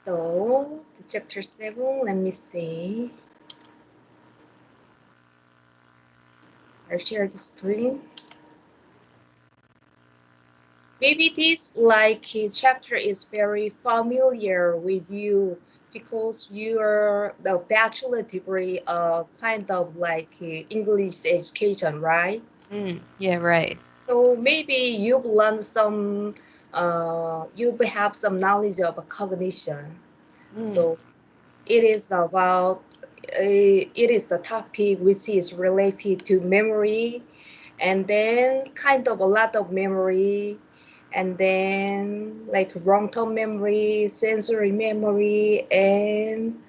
So, chapter 7, let me see. I'll share the screen. Maybe this chapter is very familiar with you because you're the bachelor degree of kind of like English education, right? Yeah, right. So maybe you've learned some, you have some knowledge of cognition. So it is about, it is the topic which is related to memory, and then kind of a lot of memory, and then like long-term memory, sensory memory, and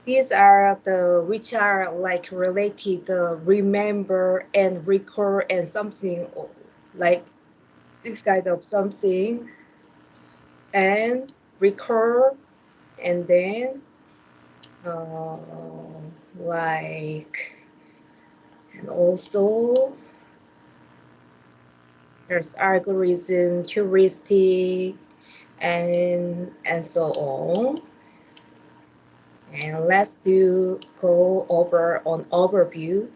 these are the which are like related remember and recall and something like this kind of something and recall, and then uh, like and also there's algorithm, heuristic, and so on. And let's do go over on overview.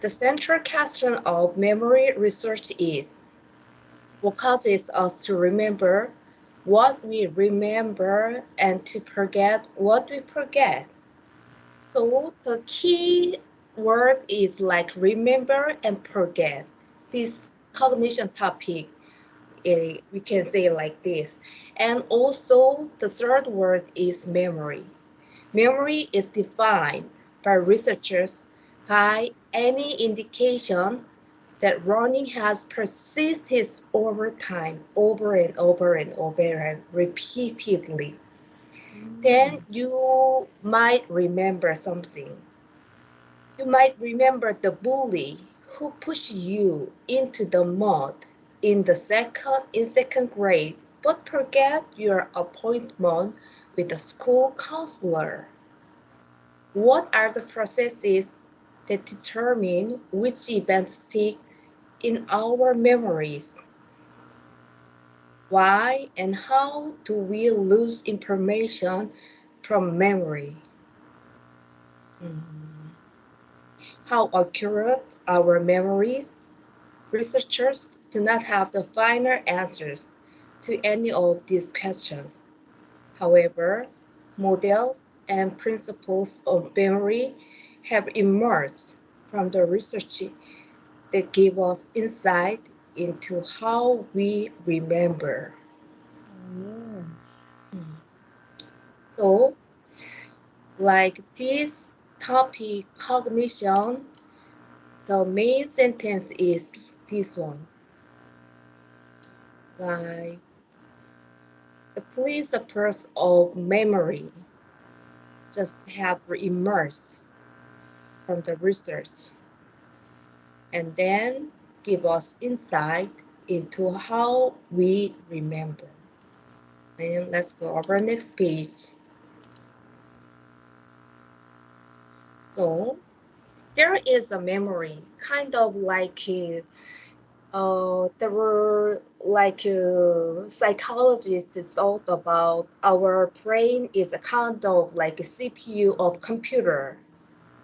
The central question of memory research is what causes us to remember what we remember and to forget what we forget. So the key word is like remember and forget. This cognition topic, we can say like this. And also the third word is memory. Memory is defined by researchers by any indication that learning has persisted over time, over and over and over and repeatedly. Then you might remember something. You might remember the bully who pushed you into the mud in second grade, but forget your appointment with the school counselor. What are the processes that determine which events stick in our memories? Why and how do we lose information from memory? How accurate our memories? Researchers do not have the final answers to any of these questions. However, models and principles of memory have emerged from the research that give us insight into how we remember. So, like this topic, cognition, the main sentence is this one. Like the principles of memory just have emerged from the research and then give us insight into how we remember. And let's go over next page. So there is a memory, kind of like there were like psychologists thought about our brain is a kind of like a CPU of computer.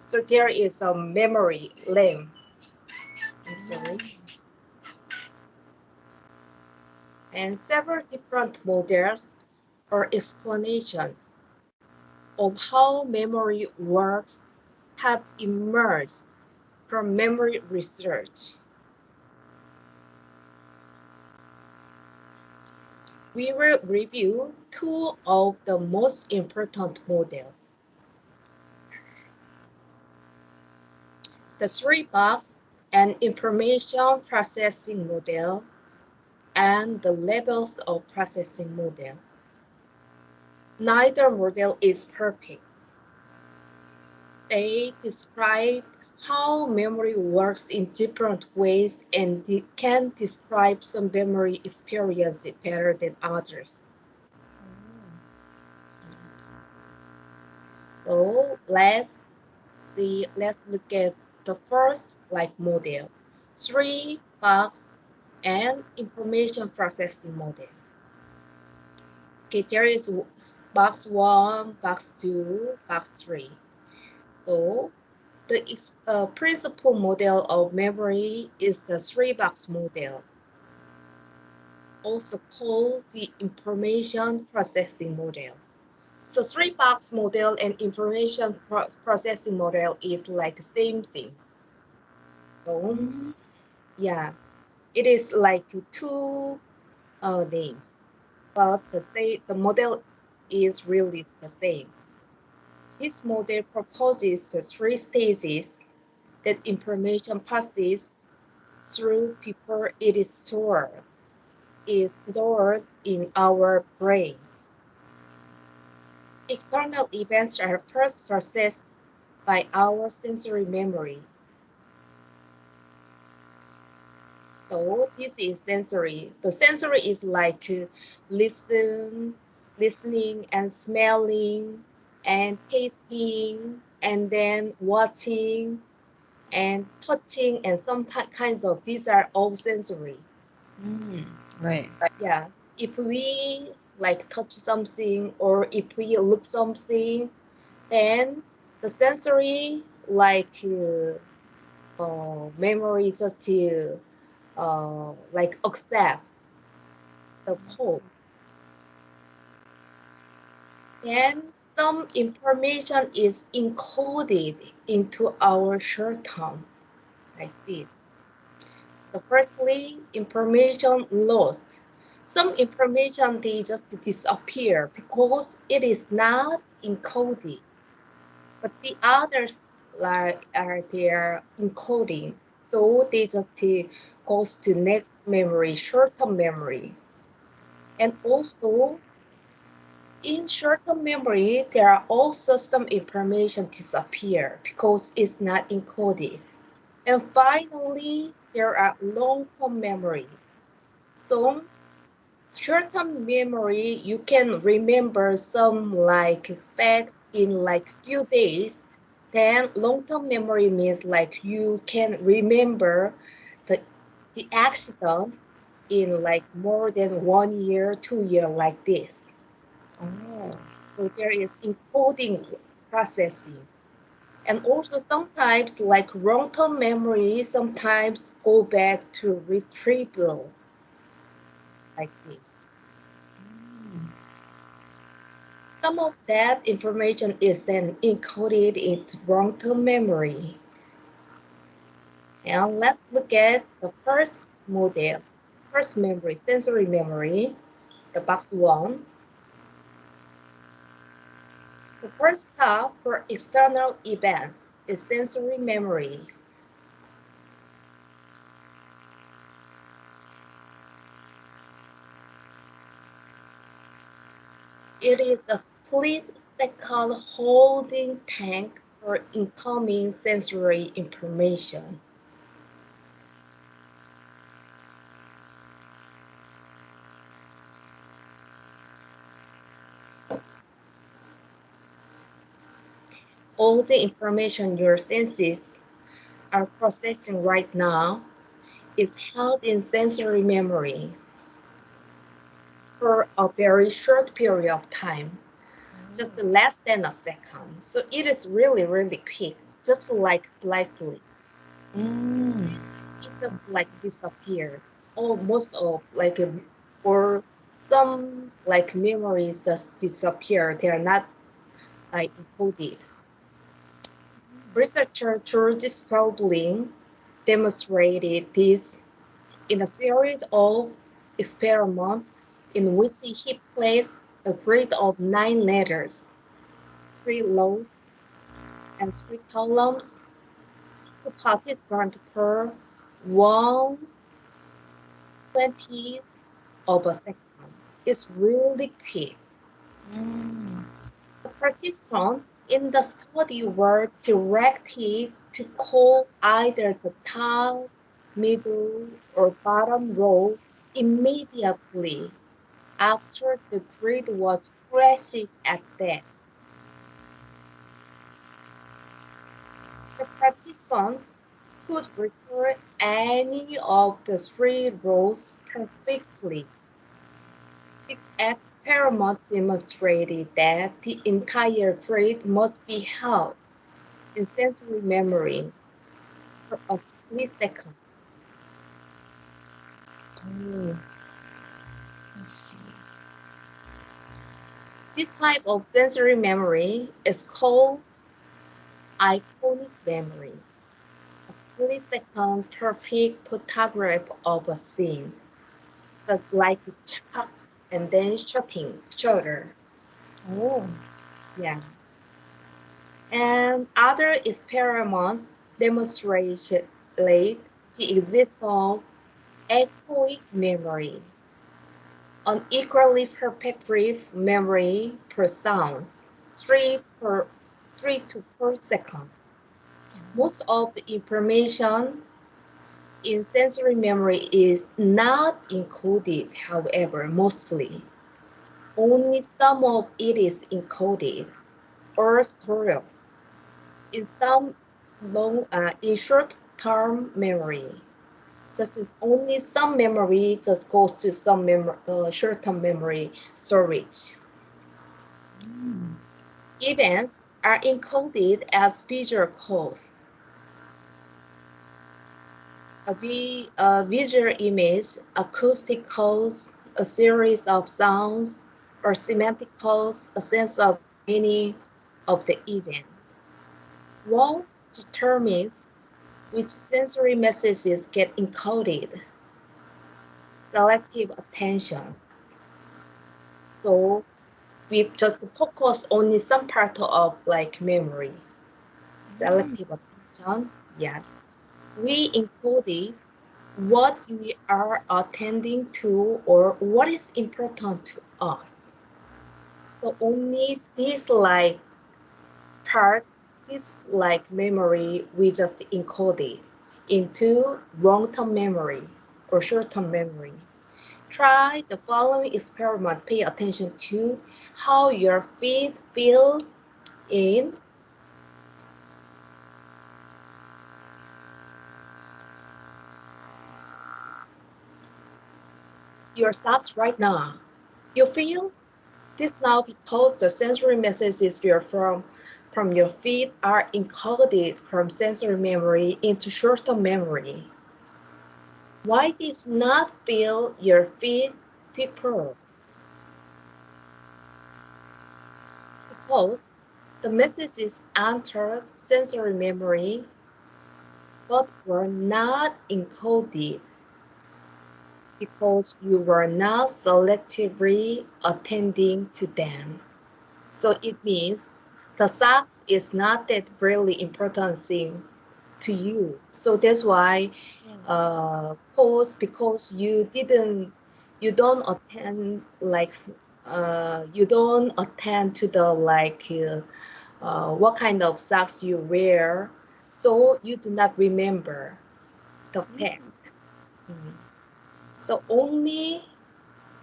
So there is a memory RAM. I'm sorry. And several different models or explanations of how memory works have emerged from memory research. We will review two of the most important models. The three-box and information processing model and the levels of processing model. Neither model is perfect. They describe how memory works in different ways and can describe some memory experience better than others. So let's look at the first model, three box and information processing model. Okay, there is box 1, box 2, box 3. So the principal model of memory is the 3-box model, also called the information processing model. So 3-box model and information processing model is like the same thing. So yeah, it is like two names, but the model is really the same. This model proposes the 3 stages that information passes through before it is stored in our brain. External events are first processed by our sensory memory. So this is sensory. The sensory is like listening and smelling and tasting and then watching and touching and some kinds of these are all sensory. Right. Yeah. If we like touch something or if we look something, then the sensory memory just to like accept the code. Then some information is encoded into our short term like this. So firstly, information lost. Some information they just disappear because it is not encoded. But the others like are their encoding. So they just goes to next memory, short-term memory. And also in short-term memory, there are also some information disappear because it's not encoded. And finally, there are long-term memory. So short-term memory, you can remember some like fact in like few days. Then long-term memory means like you can remember the the accident in like more than 1 year, 2 year like this. Oh. So there is encoding processing. And also sometimes like long-term memory sometimes go back to retrieval like this. Some of that information is then encoded into long-term memory. Now let's look at the first model, first memory, sensory memory, the box 1. The first step for external events is sensory memory. It is a split-cycle holding tank for incoming sensory information. All the information your senses are processing right now is held in sensory memory for a very short period of time, just less than a second. So it is really, really quick, just like slightly. It just like disappeared. Or most of like, or some like memories just disappear. They are not like encoded. Researcher George Spalding demonstrated this in a series of experiments in which he placed a grid of 9 letters, 3 rows and 3 columns to participants per 1/20th of a second. It's really quick. The participants in the study were directed to call either the top, middle, or bottom row immediately after the grid was flashing at them. The participants could recall any of the 3 rows perfectly, except experiment demonstrated that the entire brain must be held in sensory memory for a split second. Oh, I see. This type of sensory memory is called iconic memory, a split second perfect photograph of a scene, but like a shot and then shutting shutter. Oh. Yeah. And other experiments demonstrate the existence of echoic memory, an equally perfect brief memory per sounds, 3 to per second. Most of the information in sensory memory is not encoded, however, mostly. Only some of it is encoded or stored in some in short-term memory. Just as only some memory just goes to some short-term memory storage. Mm. Events are encoded as visual codes. A visual image, acoustic codes, a series of sounds, or semantic codes, a sense of the meaning of the event. What determines which sensory messages get encoded? Selective attention. So we just focus only some part of like memory. Mm. Selective attention. Yeah. We encoded what we are attending to or what is important to us. So only this like part, this like memory, we just encoded into long-term memory or short-term memory. Try the following experiment. Pay attention to how your feet feel in your socks right now. You feel this now because the sensory messages you're from your feet are encoded from sensory memory into short-term memory. Why did you not feel your feet before? Because the messages entered sensory memory but were not encoded because you were not selectively attending to them. So it means the socks is not that really important thing to you. So that's why pause because you don't attend like you don't attend to the like what kind of socks you wear, so you do not remember the fact. Mm. So only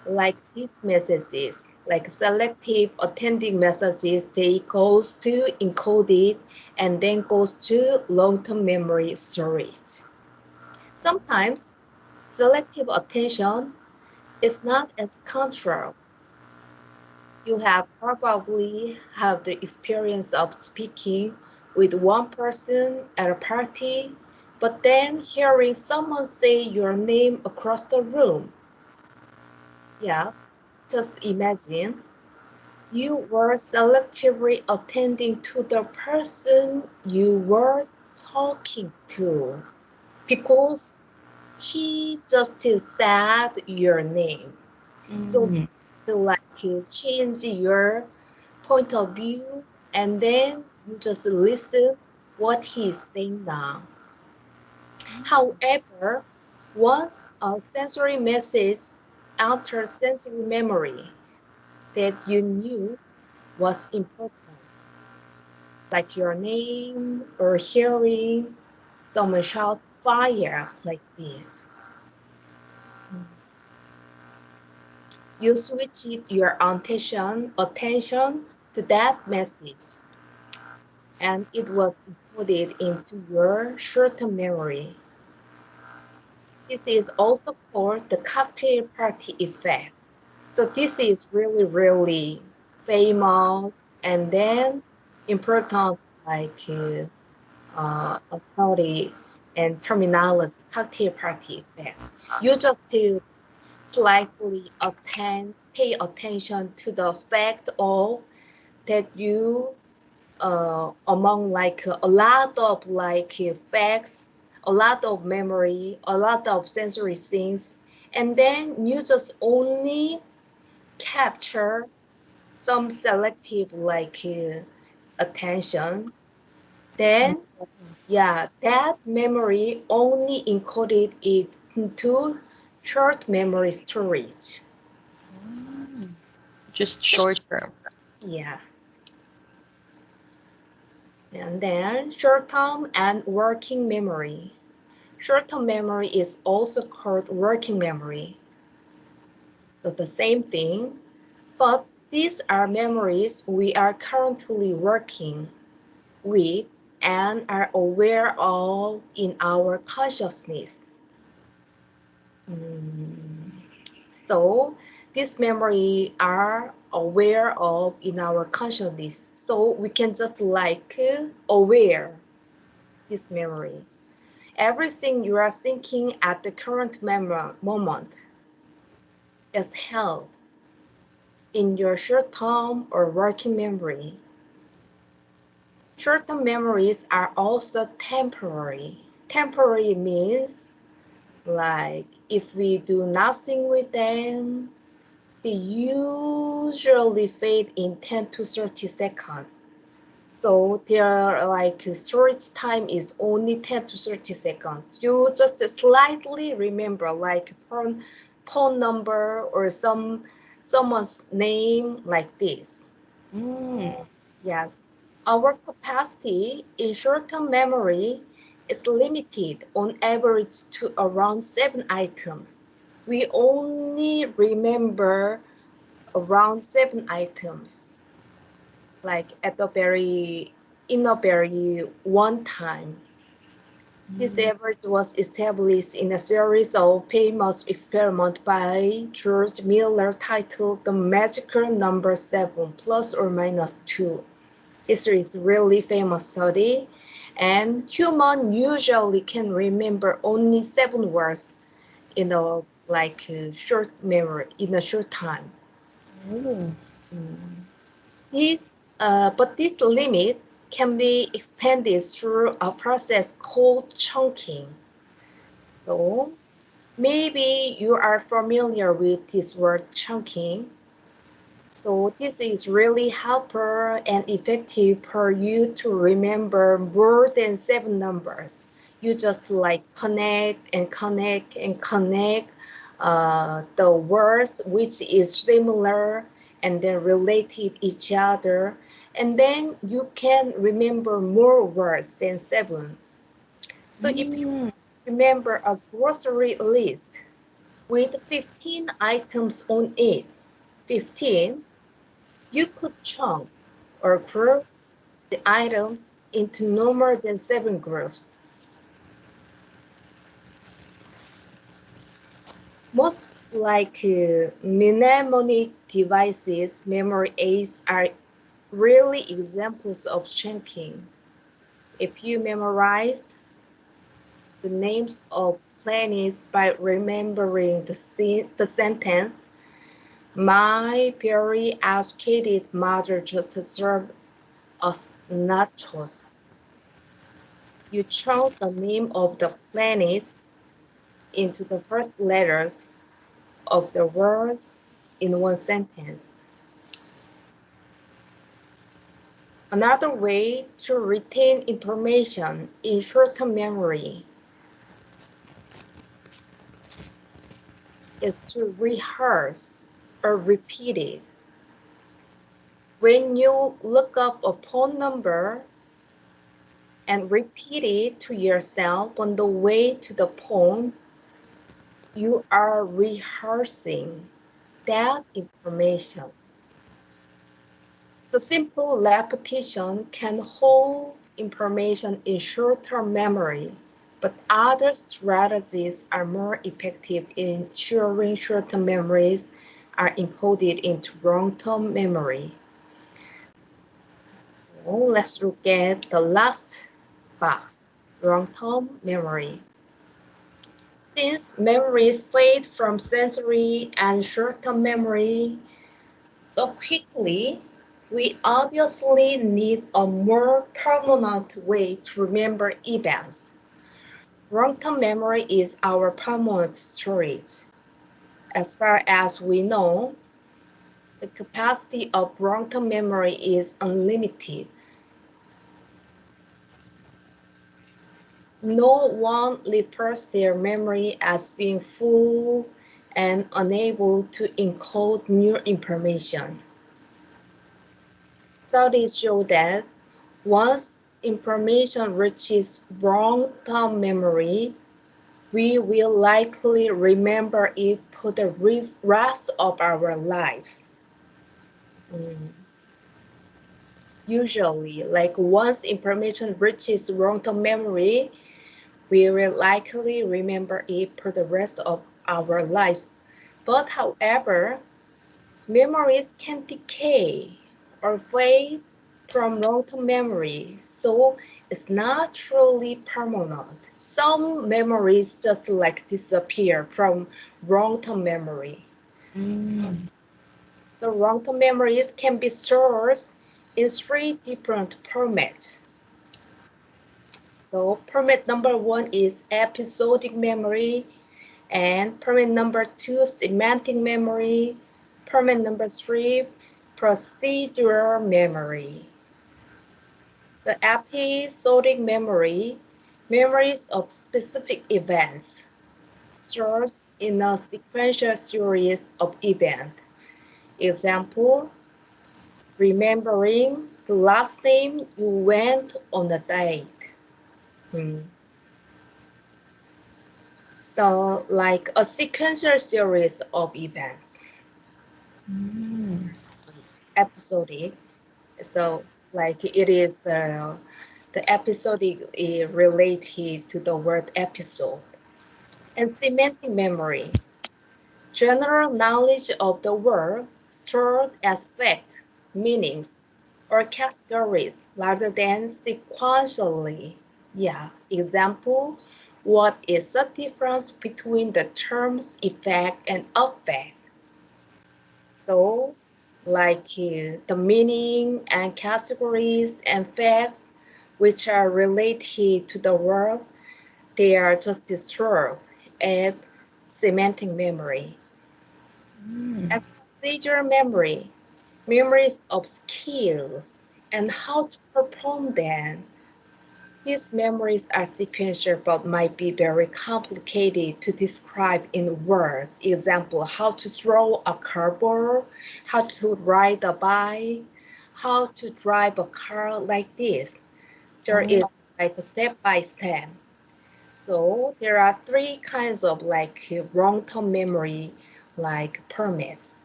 like these messages, like selective attending messages, they goes to encoded and then goes to long-term memory storage. Sometimes selective attention is not as controlled. You have probably have the experience of speaking with one person at a party, but then hearing someone say your name across the room. Yes, just imagine you were selectively attending to the person you were talking to because he just said your name. So Mm. to like change your point of view and then you just listen what he's saying now. However, once a sensory message enters sensory memory that you knew was important, like your name or hearing someone shout fire like this. You switch your attention to that message and it was encoded into your short-term memory. This is also called the cocktail party effect. So this is really, really famous and then important like authority and terminology, cocktail party effect. You just to slightly pay attention to the fact of that you among like a lot of like facts, a lot of memory, a lot of sensory things, and then you just only capture some selective like attention. Then yeah, that memory only encoded it into short memory storage. Mm. Just short term. Yeah. And then short-term and working memory. Short-term memory is also called working memory. So the same thing, but these are memories we are currently working with and are aware of in our consciousness. Mm. So these memory are aware of in our consciousness. So we can just like aware this memory. Everything you are thinking at the current moment is held in your short-term or working memory. Short-term memories are also temporary. Temporary means like if we do nothing with them, they usually fade in 10 to 30 seconds. So their like storage time is only 10 to 30 seconds. You just slightly remember like phone number or someone's name like this. Mm. Yes. Our capacity in short-term memory is limited on average to around 7 items. We only remember around 7 items, like at the very in a very one time. This Mm. average was established in a series of famous experiments by George Miller titled The Magical Number 7 plus or minus 2. This is really famous study, and humans usually can remember only 7 words in a like short memory in a short time. Oh. Mm. But this limit can be expanded through a process called chunking. So maybe you are familiar with this word chunking. So this is really helpful and effective for you to remember more than 7 numbers. You just like connect and connect and connect the words which is similar and then related each other, and then you can remember more words than 7. So if you Mm. remember a grocery list with 15 items on it, 15, you could chunk or group the items into no more than 7 groups. Most like mnemonic devices, memory aids are really examples of chunking. If you memorize the names of planets by remembering the sentence, my very educated mother just served us nachos. You chunk the name of the planets into the first letters of the words in one sentence. Another way to retain information in short-term memory is to rehearse or repeat it. When you look up a phone number and repeat it to yourself on the way to the phone, you are rehearsing that information. The simple repetition can hold information in short-term memory, but other strategies are more effective in ensuring short-term memories are encoded into long-term memory. So let's look at the last box, long-term memory. Since memories fade from sensory and short-term memory so quickly, we obviously need a more permanent way to remember events. Long-term memory is our permanent storage. As far as we know, the capacity of long-term memory is unlimited. No one refers their memory as being full and unable to encode new information. Studies show that once information reaches long-term memory, we will likely remember it for the rest of our lives. Mm. Usually, like once information reaches long-term memory, we will likely remember it for the rest of our lives. But however, memories can decay or fade from long-term memory, so it's not truly permanent. Some memories just like disappear from long-term memory. Mm. So long-term memories can be stored in three different formats. So format number one is episodic memory, and format number two, semantic memory, format number three, procedural memory. The episodic memory, memories of specific events, stores in a sequential series of events. Example, remembering the last time you went on a date. Hmm. So, like a sequential series of events, Mm. episodic. So, like it is the episodic is related to the word episode. And semantic memory, general knowledge of the world stored as fact, meanings, or categories rather than sequentially. Yeah, example, what is the difference between the terms effect and affect? So, like the meaning and categories and facts which are related to the world, they are just destroyed at semantic memory. Mm. And procedural memory, memories of skills and how to perform them. These memories are sequential but might be very complicated to describe in words. Example, how to throw a curveball, how to ride a bike, how to drive a car like this. There Oh. is like a step by step. So there are three kinds of like long-term memory like permits.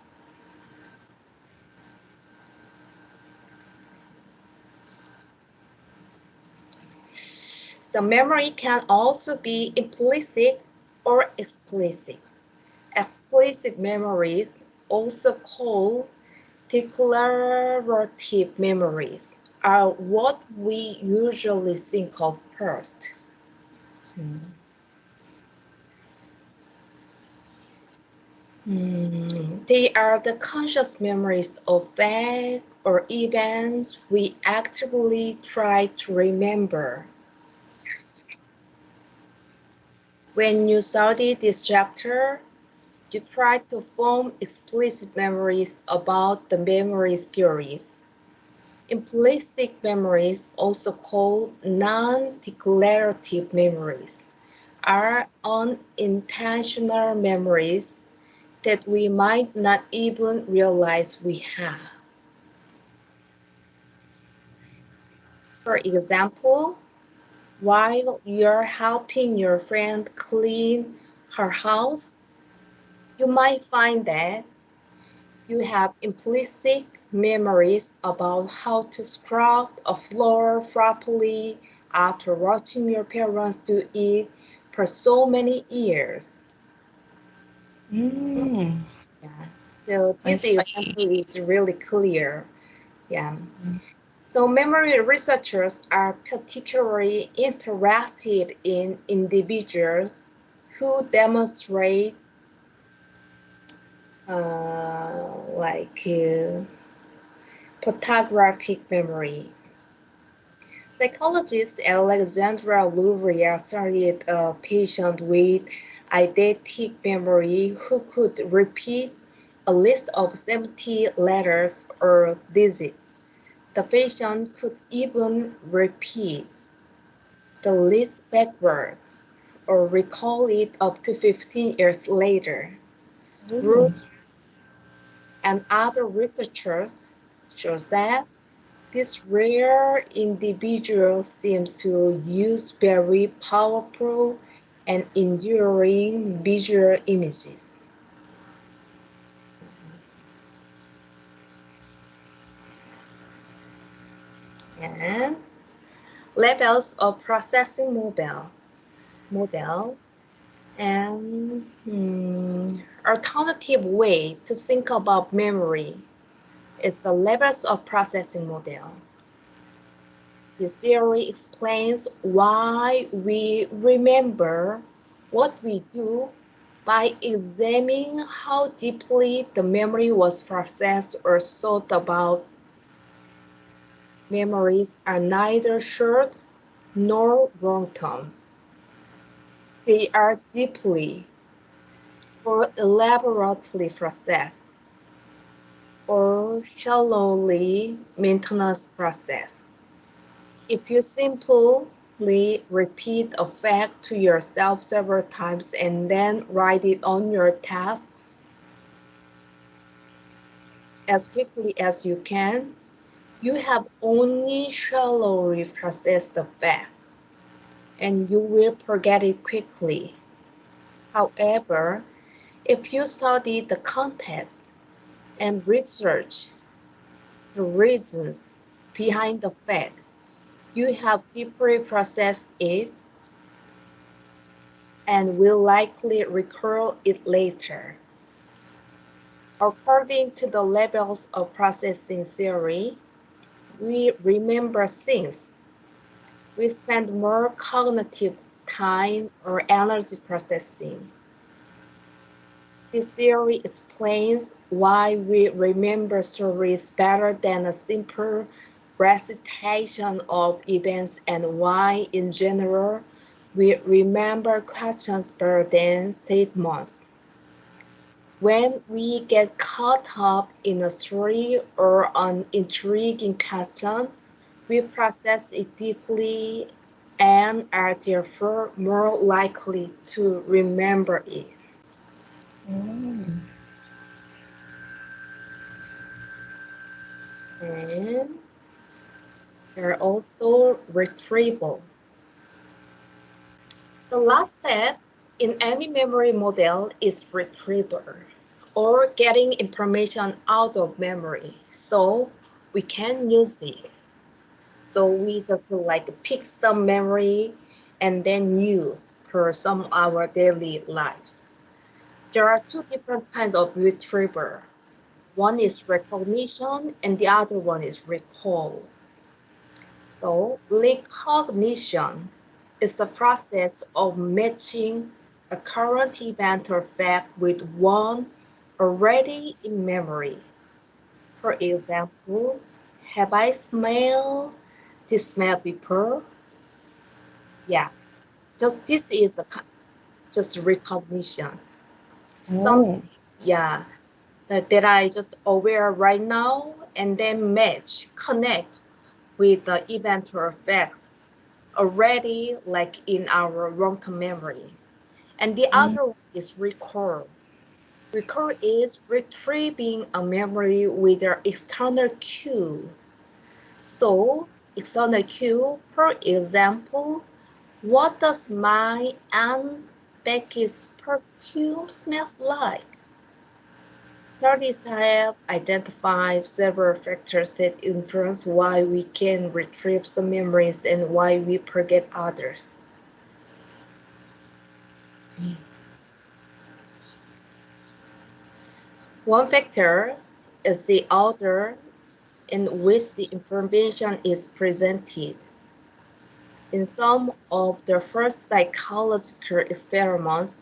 So memory can also be implicit or explicit. Explicit memories, also called declarative memories, are what we usually think of first. They are the conscious memories of facts or events we actively try to remember. When you study this chapter, you try to form explicit memories about the memory theories. Implicit memories, also called non-declarative memories, are unintentional memories that we might not even realize we have. For example, while you're helping your friend clean her house, you might find that you have implicit memories about how to scrub a floor properly after watching your parents do it for so many years. Mm. Yeah. So I this see. example is really clear. Yeah. Mm. So memory researchers are particularly interested in individuals who demonstrate like photographic memory. Psychologist Alexandra Louvria studied a patient with eidetic memory who could repeat a list of 70 letters or digits. The patient could even repeat the list backward or recall it up to 15 years later. Ooh. Root and other researchers show that this rare individual seems to use very powerful and enduring visual images. And levels of processing model and alternative way to think about memory is the levels of processing model. The theory explains why we remember what we do by examining how deeply the memory was processed or thought about. Memories are neither short nor long-term. They are deeply or elaborately processed or shallowly maintenance processed. If you simply repeat a fact to yourself several times and then write it on your task as quickly as you can, you have only shallowly processed the fact, and you will forget it quickly. However, if you study the context and research the reasons behind the fact, you have deeply processed it and will likely recall it later. According to the levels of processing theory, we remember things. We spend more cognitive time or energy processing. This theory explains why we remember stories better than a simple recitation of events and why, in general, we remember questions better than statements. When we get caught up in a story or an intriguing question, we process it deeply and are therefore more likely to remember it. Mm. And they're also retrieval. The last step in any memory model is retrieval, or getting information out of memory so we can use it. So we just like pick some memory and then use for some of our daily lives. There are two different kinds of retrieval. One is recognition and the other one is recall. So recognition is the process of matching a current event or fact with one already in memory. For example, have I smelled this smell before? Yeah, just this is just recognition. Something, Oh. yeah, that I just aware right now and then match, connect with the event or fact already like in our long-term memory. And the Mm. other one is recall. Recall is retrieving a memory with an external cue. So, external cue, for example, what does my Aunt Becky's perfume smell like? Studies have identified several factors that influence why we can retrieve some memories and why we forget others. One factor is the order in which the information is presented. In some of the first psychological experiments,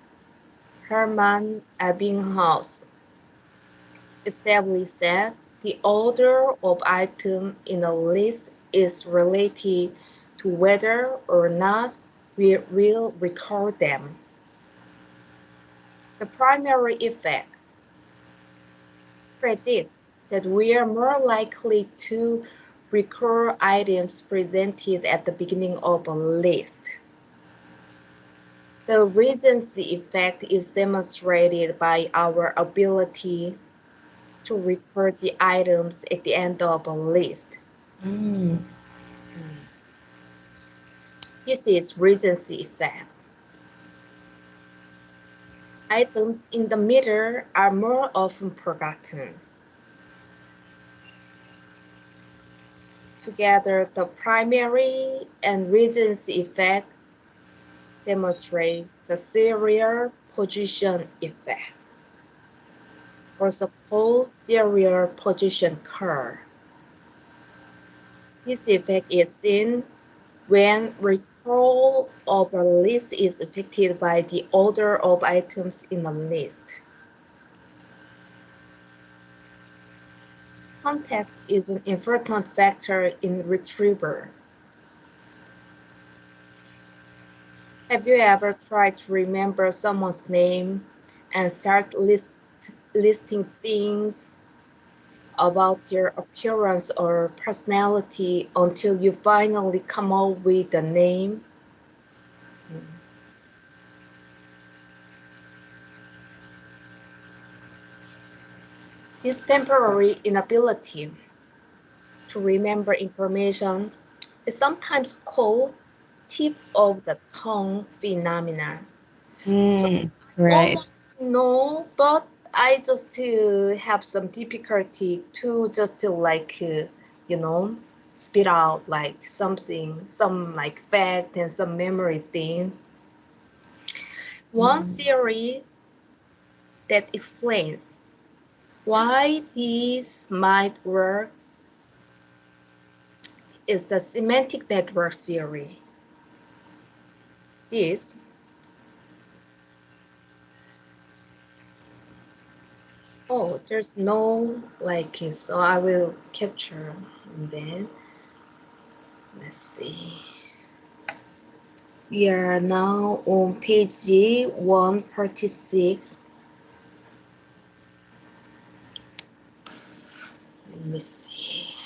Hermann Ebbinghaus established that the order of items in a list is related to whether or not we will recall them. The primary effect predicts that we are more likely to recall items presented at the beginning of a list. The recency effect is demonstrated by our ability to record the items at the end of a list. Mm. This is recency effect. Items in the middle are more often forgotten. Together, the primary and recency effect demonstrate the serial position effect, or suppose serial position curve. This effect is seen when recall of a list is affected by the order of items in a list. Context is an important factor in retrieval. Have you ever tried to remember someone's name and start listing things about their appearance or personality until you finally come up with the name? This temporary inability to remember information is sometimes called tip of the tongue phenomenon. So Right. almost no, but I just have some difficulty to just to you know, spit out like something, some like fact and some memory thing. One theory that explains why these might work is the semantic network theory. This there's no like so I will capture and then let's see. We are now on page 136. Let me see.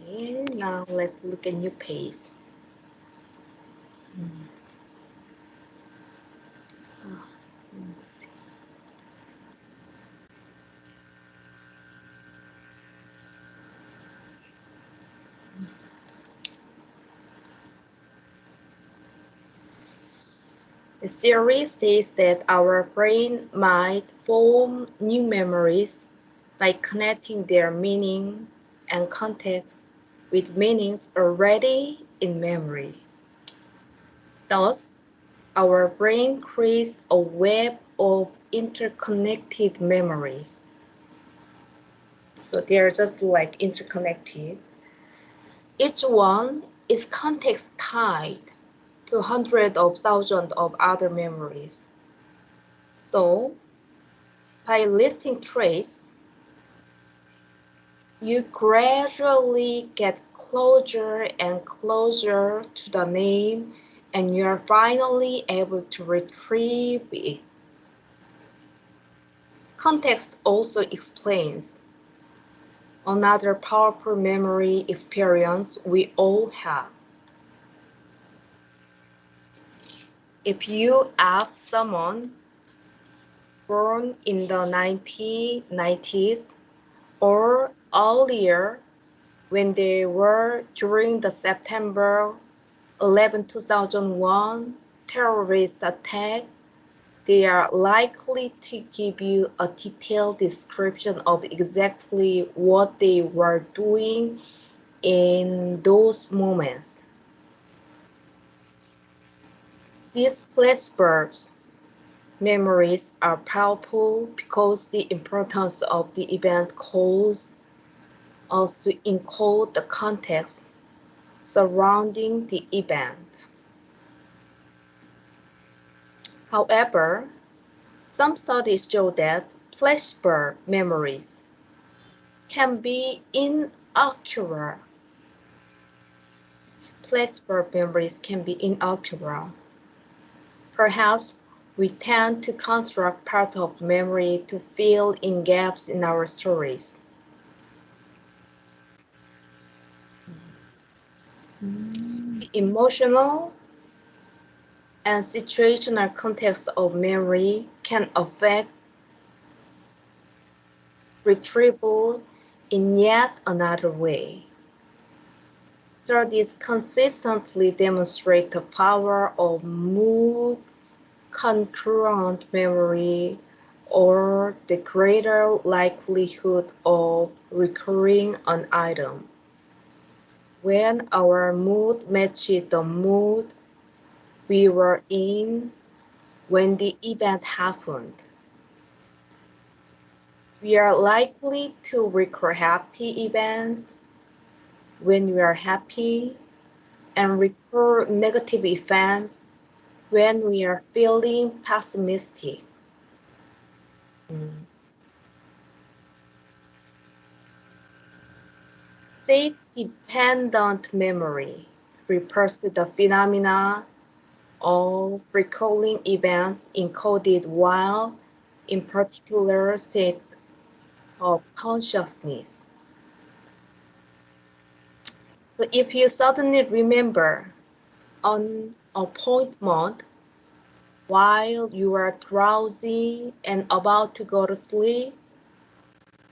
Okay, now let's look at new page. Let's see. The theory states that our brain might form new memories by connecting their meaning and context with meanings already in memory. Thus, our brain creates a web of interconnected memories. So they're just like interconnected. Each one is context tied to hundreds of thousands of other memories. So by listing traits, You gradually get closer and closer to the name, and you are finally able to retrieve it. Context also explains another powerful memory experience we all have. If you ask someone born in the 1990s or earlier when they were during the September 11, 2001 terrorist attack, they are likely to give you a detailed description of exactly what they were doing in those moments. These flashbulbs memories are powerful because the importance of the event calls us to encode the context surrounding the event. However, some studies show that flashbulb memories can be inaccurate. Flashbulb memories can be inaccurate. Perhaps we tend to construct part of memory to fill in gaps in our stories. The emotional and situational context of memory can affect retrieval in yet another way. Studies consistently demonstrate the power of mood concurrent memory or the greater likelihood of recurring an item. When our mood matches the mood we were in when the event happened, we are likely to recur happy events when we are happy and recur negative events when we are feeling pessimistic. State-dependent memory refers to the phenomena of recalling events encoded while in particular state of consciousness. So if you suddenly remember an appointment while you are drowsy and about to go to sleep,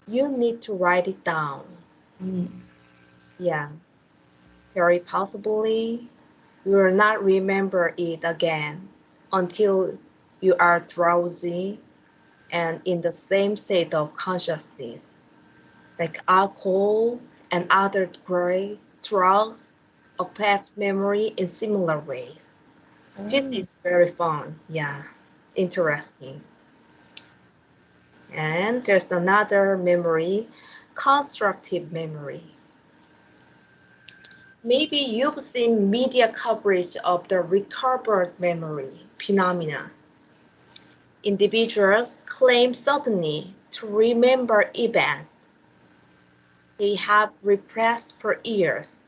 you need to write it down. Yeah, very possibly you will not remember it again until you are drowsy and in the same state of consciousness. Like alcohol and other great drugs affect memory in similar ways. So this is very fun, yeah, interesting. And there's another memory, constructive memory. Maybe you've seen media coverage of the recovered memory phenomena. Individuals claim suddenly to remember events they have repressed for years,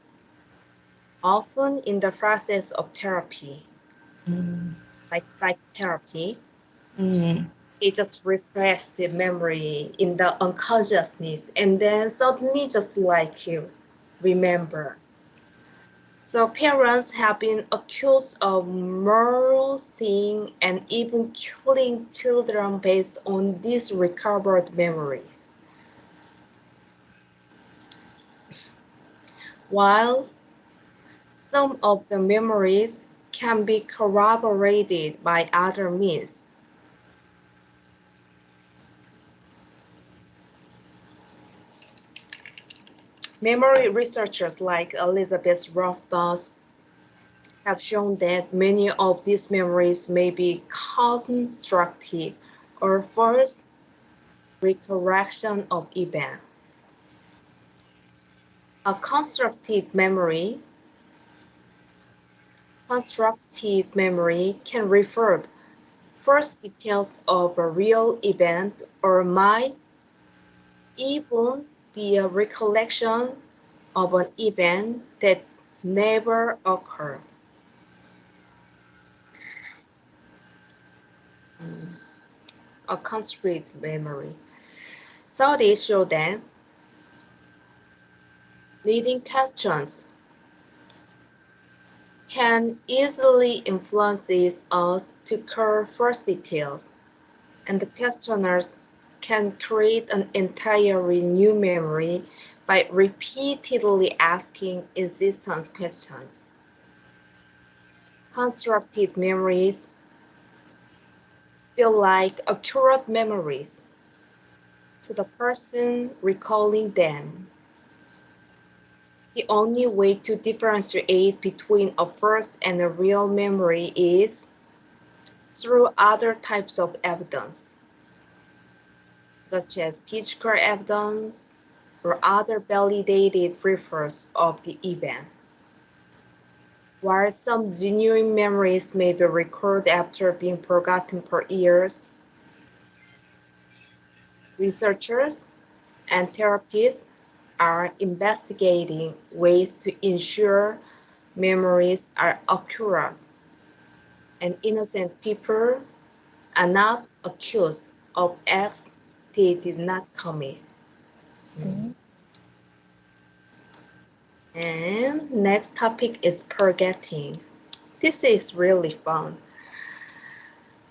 often in the process of therapy, like psychotherapy. It just repressed the memory in the unconsciousness and then suddenly just like you remember. So parents have been accused of murdering and even killing children based on these recovered memories. While some of the memories can be corroborated by other means, memory researchers like Elizabeth Rothfuss have shown that many of these memories may be constructive or false recollection of events. A constructive memory can refer to first details of a real event or might even be a recollection of an event that never occurred. A constructed memory. Studies show that leading questions can easily influence us to recall first details, and the questioners can create an entirely new memory by repeatedly asking existence questions. Constructed memories feel like accurate memories to the person recalling them. The only way to differentiate between a first and a real memory is through other types of evidence, such as physical evidence or other validated records of the event. While some genuine memories may be recalled after being forgotten for years, researchers and therapists are investigating ways to ensure memories are accurate and innocent people are not accused of acts they did not commit. Mm. And next topic is forgetting. This is really fun.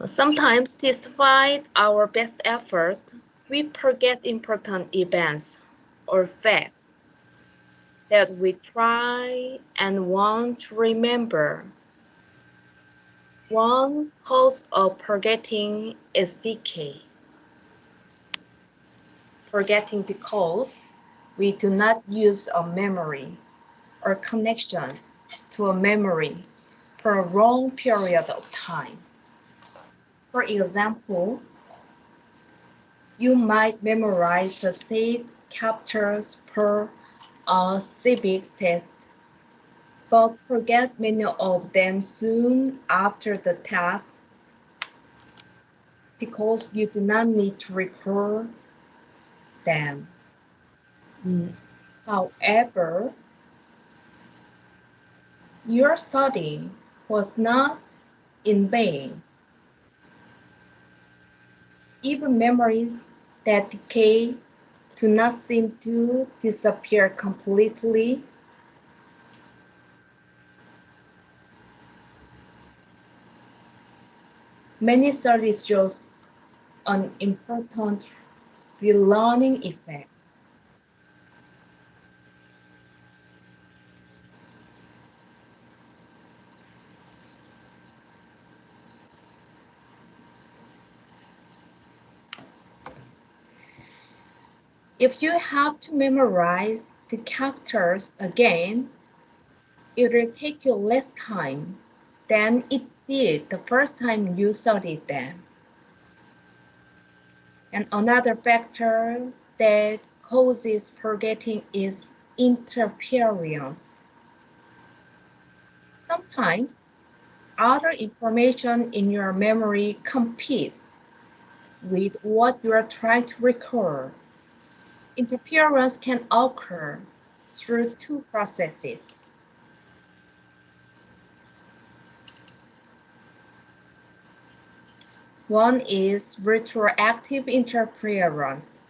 Sometimes, despite our best efforts, we forget important events or facts that we try and want to remember. One cause of forgetting is decay. Forgetting because we do not use a memory or connections to a memory for a long period of time. For example, you might memorize the state captures for a civics test, but forget many of them soon after the test because you do not need to recall them. However, your study was not in vain. Even memories that decay do not seem to disappear completely. Many studies show an important relearning effect. If you have to memorize the characters again, it will take you less time than it did the first time you studied them. And another factor that causes forgetting is interference. Sometimes other information in your memory competes with what you are trying to recall. Interference can occur through two processes. One is retroactive interference,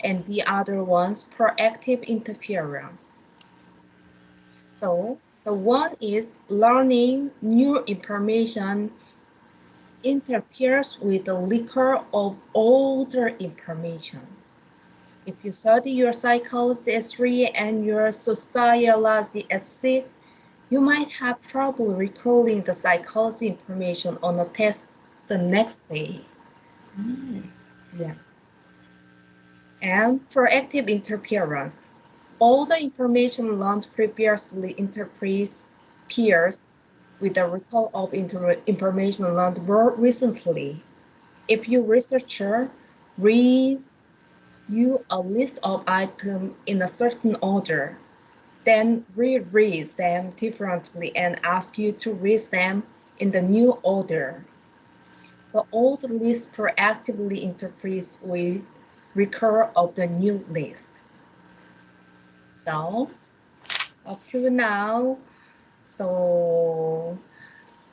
and the other one's proactive interference. So, the one is learning new information interferes with the recall of older information. If you study your psychology at 3 and your sociology at 6, you might have trouble recalling the psychology information on a test the next day. Yeah. And proactive interference. All the information learned previously interferes with the recall of information learned more recently. If your researcher reads you a list of items in a certain order, then reread them differently and ask you to read them in the new order. The old list proactively interferes with recall of the new list. So up to now, so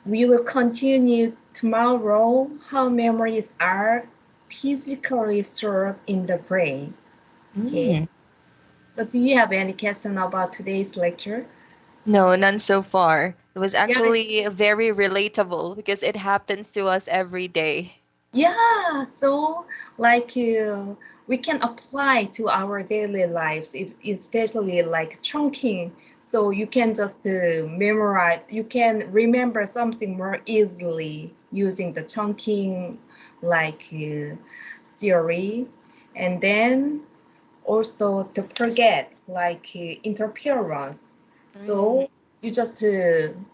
we will continue tomorrow how memories are physically stored in the brain. Okay. Mm. So do you have any question about today's lecture? No, none so far. It was Yeah, actually very relatable because it happens to us every day. yeah. So like we can apply to our daily lives, if, especially like chunking. So you can just memorize. You can remember something more easily using the chunking like theory, and then also to forget like interference. Mm. So you just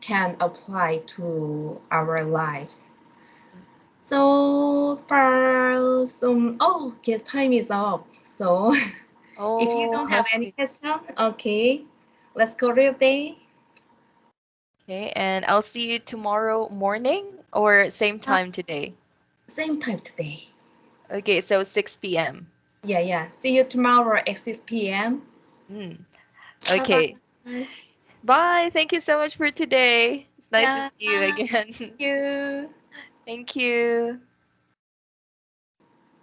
can apply to our lives. So for some, oh, okay, time is up. So if you Oh, don't I have any see. question, okay, let's go real day. Okay, and I'll see you tomorrow morning or same Uh, time today. Same time today. Okay, so 6 p.m. Yeah, yeah. See you tomorrow at 6 p.m. Mm. Bye Okay. bye. Bye. Thank you so much for today. It's nice to Yeah, see you again. see you. Thank you.